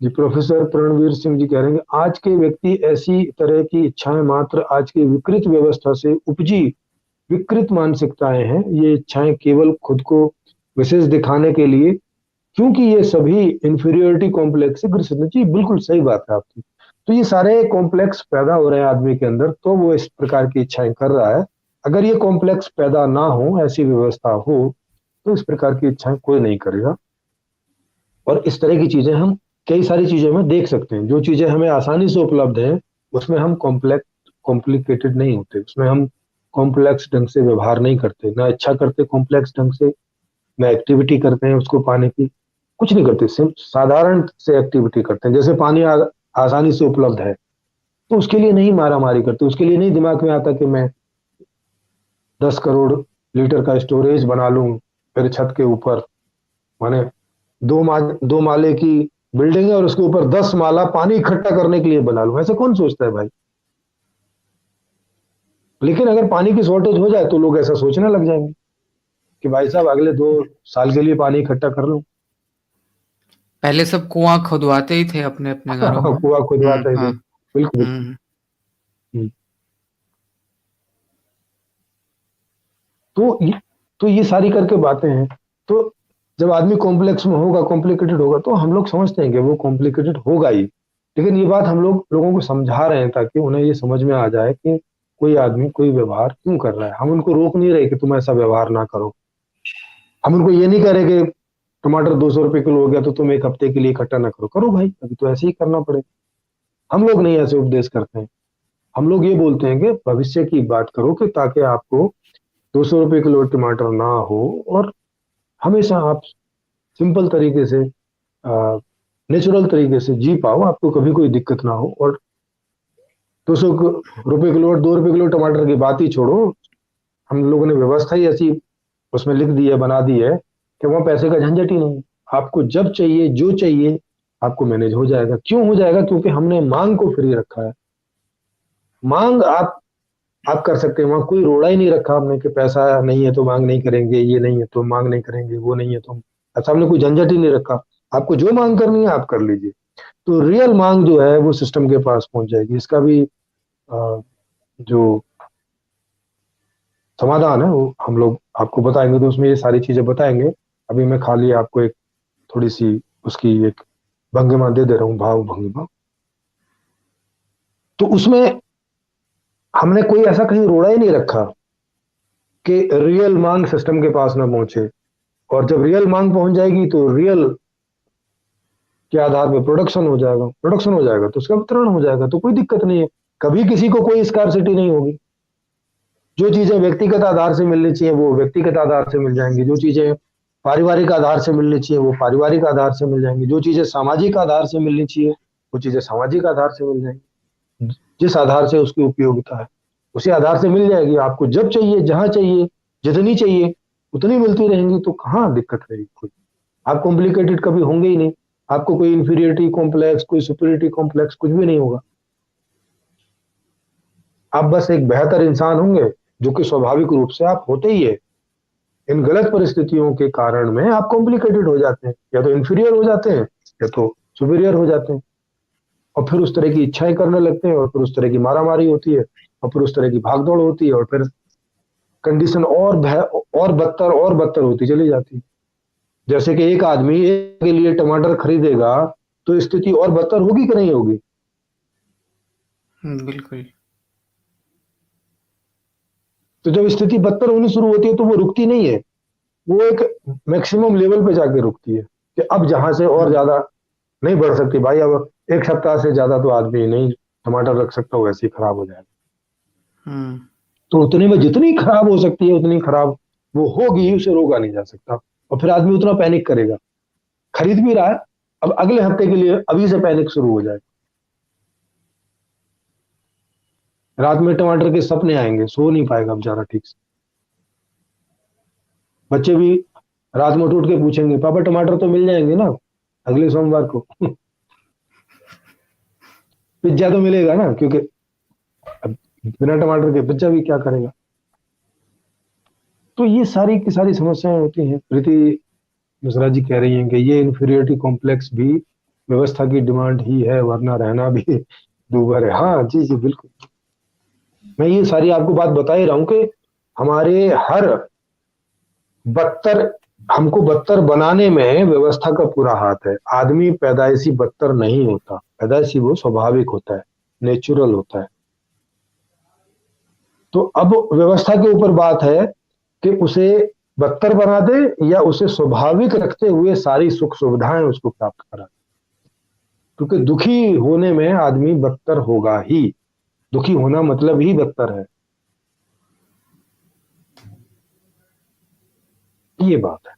जी, professor Pranveer Singh ji कह रहे हैं कि आज के व्यक्ति ऐसी तरह की इच्छाएं मात्र आज की विकृत व्यवस्था से उपजी विकृत मानसिकताएं हैं। ये इच्छाएं केवल खुद को विशेष दिखाने के लिए, क्योंकि ये सभी इंफीरियोरिटी कॉम्प्लेक्स से ग्रसित हैं। जी बिल्कुल सही बात है आपकी। तो ये सारे कॉम्प्लेक्स पैदा हो रहे हैं आदमी के अंदर, तो वो इस प्रकार की इच्छाएं कर रहा है। अगर ये कॉम्प्लेक्स पैदा ना हो, ऐसी व्यवस्था हो, तो इस प्रकार की इच्छाएं कोई नहीं करेगा। और इस तरह की चीजें हम कई सारी चीजें में देख सकते हैं। जो चीजें हमें आसानी से उपलब्ध हैं, उसमें हम कॉम्प्लिकेटेड नहीं होते, उसमें हम कॉम्प्लेक्स ढंग से व्यवहार नहीं करते, ना इच्छा करते कॉम्प्लेक्स ढंग से, ना एक्टिविटी करते हैं उसको पाने की, कुछ नहीं करते। साधारण से एक्टिविटी करते हैं। जैसे पानी आसानी से उपलब्ध है, तो उसके लिए नहीं मारा मारी करते, उसके लिए नहीं दिमाग में आता कि मैं 10 करोड़ लीटर का स्टोरेज बना लूं मेरे छत के ऊपर। माने दो माले की बिल्डिंग है और उसके ऊपर 10 माला पानी इकट्ठा करने के लिए बना लूं, ऐसे कौन सोचता है भाई। लेकिन अगर पानी की शॉर्टेज हो जाए तो लोग ऐसा सोचने लग जाएंगे कि भाई साहब अगले 2 साल के लिए पानी इकट्ठा कर लूं। पहले सब कुआं खुदवाते ही थे अपने अपने घरों में। कुआ खुदवाते ही थे। हाँ। बिल्कुल बिल्कुल। हम्म। हम्म। तो ये सारी करके बातें हैं। तो जब आदमी कॉम्प्लेक्स में होगा, कॉम्प्लिकेटेड होगा, तो हम लोग समझते हैं कि वो कॉम्प्लिकेटेड होगा ही। लेकिन ये बात हम लोगों को समझा रहे हैं ताकि उन्हें ये समझ में आ जाए कि कोई आदमी कोई व्यवहार क्यों कर रहा है। हम उनको रोक नहीं रहे कि तुम ऐसा व्यवहार ना करो। हम उनको ये नहीं कह रहे कि टमाटर 200 रुपए किलो हो गया तो तुम एक हफ्ते के लिए इकट्ठा ना करो। करो भाई, अभी तो ऐसे ही करना पड़ेगा। हम लोग नहीं ऐसे उपदेश करते हैं। हम लोग ये बोलते हैं कि भविष्य की बात करो कि ताकि आपको 200 रुपए किलो टमाटर ना हो, और हमेशा आप सिंपल तरीके से, नेचुरल तरीके से जी पाओ, आपको कभी कोई दिक्कत ना हो। और 200 रुपए किलो और 2 रुपए किलो टमाटर की बात ही छोड़ो। हम लोगों ने व्यवस्था ही ऐसी उसमें लिख दी है, बना दी है कि वहां पैसे का झंझट ही नहीं। आपको जब चाहिए जो चाहिए आपको मैनेज हो जाएगा। क्यों हो जाएगा? क्योंकि हमने मांग को फ्री रखा है। मांग आप कर सकते हैं, वहां कोई रोड़ा ही नहीं रखा हमने कि पैसा नहीं है तो मांग नहीं करेंगे, ये नहीं है तो मांग नहीं करेंगे, वो नहीं है तो ऐसा हमने कोई झंझट ही नहीं रखा। आपको जो मांग करनी है आप कर लीजिए। तो रियल मांग जो है वो सिस्टम के पास पहुंच जाएगी। इसका भी जो समाधान है वो हम लोग आपको बताएंगे, तो उसमें ये सारी चीजें बताएंगे। अभी मैं खाली आपको एक थोड़ी सी उसकी एक भंगिमा दे दे रहा हूँ, भाव भंगिमा। तो उसमें हमने कोई ऐसा कहीं रोड़ा ही नहीं रखा कि रियल मांग सिस्टम के पास ना पहुंचे। और जब रियल मांग पहुंच जाएगी तो रियल के आधार पर प्रोडक्शन हो जाएगा, प्रोडक्शन हो जाएगा तो उसका वितरण हो जाएगा, तो कोई दिक्कत नहीं है। कभी किसी को कोई स्कार्सिटी नहीं होगी। जो चीजें व्यक्तिगत आधार से मिलनी चाहिए वो व्यक्तिगत आधार से मिल जाएंगी। जो चीजें पारिवारिक आधार से मिलनी चाहिए वो पारिवारिक आधार से मिल जाएंगी। जो चीजें सामाजिक आधार से मिलनी चाहिए वो चीजें सामाजिक आधार से मिल जाएंगी। जिस आधार से उसकी उपयोगिता है उसी आधार से मिल जाएगी। आपको जब चाहिए, जहां चाहिए, जितनी चाहिए उतनी मिलती रहेंगी, तो कहाँ दिक्कत रहेगी कोई। आप कॉम्प्लिकेटेड कभी होंगे ही नहीं। आपको कोई इंफीरियरिटी कॉम्प्लेक्स, कोई सुपीरियरिटी कॉम्प्लेक्स कुछ भी नहीं होगा। आप बस एक बेहतर इंसान होंगे, जो कि स्वाभाविक रूप से आप होते ही है। इन गलत परिस्थितियों के कारण में आप कॉम्प्लिकेटेड हो जाते हैं, या तो इंफीरियर हो जाते हैं या तो सुपीरियर हो जाते हैं। और फिर उस तरह की इच्छाएं करने लगते हैं, और फिर उस तरह की मारामारी होती है, और फिर उस तरह की भागदौड़ होती है, और फिर कंडीशन और बदतर होती चली जाती है। जैसे कि एक आदमी एक के लिए टमाटर खरीदेगा तो स्थिति और बदतर होगी कि नहीं होगी? बिल्कुल। तो जब स्थिति बदतर होनी शुरू होती है तो वो रुकती नहीं है। वो एक मैक्सिमम लेवल पे जाके रुकती है कि अब जहां से और ज्यादा नहीं बढ़ सकती भाई। अब एक सप्ताह से ज्यादा तो आदमी नहीं टमाटर रख सकता, वैसे ही खराब हो जाएगा। हम्म। तो उतने में जितनी खराब हो सकती है उतनी खराब वो होगी, उसे रोका नहीं जा सकता। और फिर आदमी उतना पैनिक करेगा। खरीद भी रहा है, अब अगले हफ्ते के लिए अभी से पैनिक शुरू हो जाए। रात में टमाटर के सपने आएंगे, सो नहीं पाएगा बेचारा ठीक से। बच्चे भी रात में उठ के पूछेंगे पापा टमाटर तो मिल जाएंगे ना अगले सोमवार को? पिज्जा तो मिलेगा ना, क्योंकि अब बिना टमाटर के पिज्जा भी क्या करेगा। तो ये सारी की सारी समस्याएं होती हैं। प्रीति मिश्रा जी कह रही हैं कि ये इन्फीरियरिटी कॉम्प्लेक्स भी व्यवस्था की डिमांड ही है, वरना रहना भी दूभर है। हाँ जी जी बिल्कुल। मैं ये सारी आपको बात बता ही रहा हूँ कि हमारे हर बदतर, हमको बदतर बनाने में व्यवस्था का पूरा हाथ है। आदमी पैदाइशी बदतर नहीं होता, पैदाइशी वो स्वाभाविक होता है, नेचुरल होता है। तो अब व्यवस्था के ऊपर बात है कि उसे बदतर बना दे या उसे स्वाभाविक रखते हुए सारी सुख सुविधाएं उसको प्राप्त करा। क्योंकि दुखी होने में आदमी बदतर होगा ही, दुखी होना मतलब ही बदतर है, ये बात है।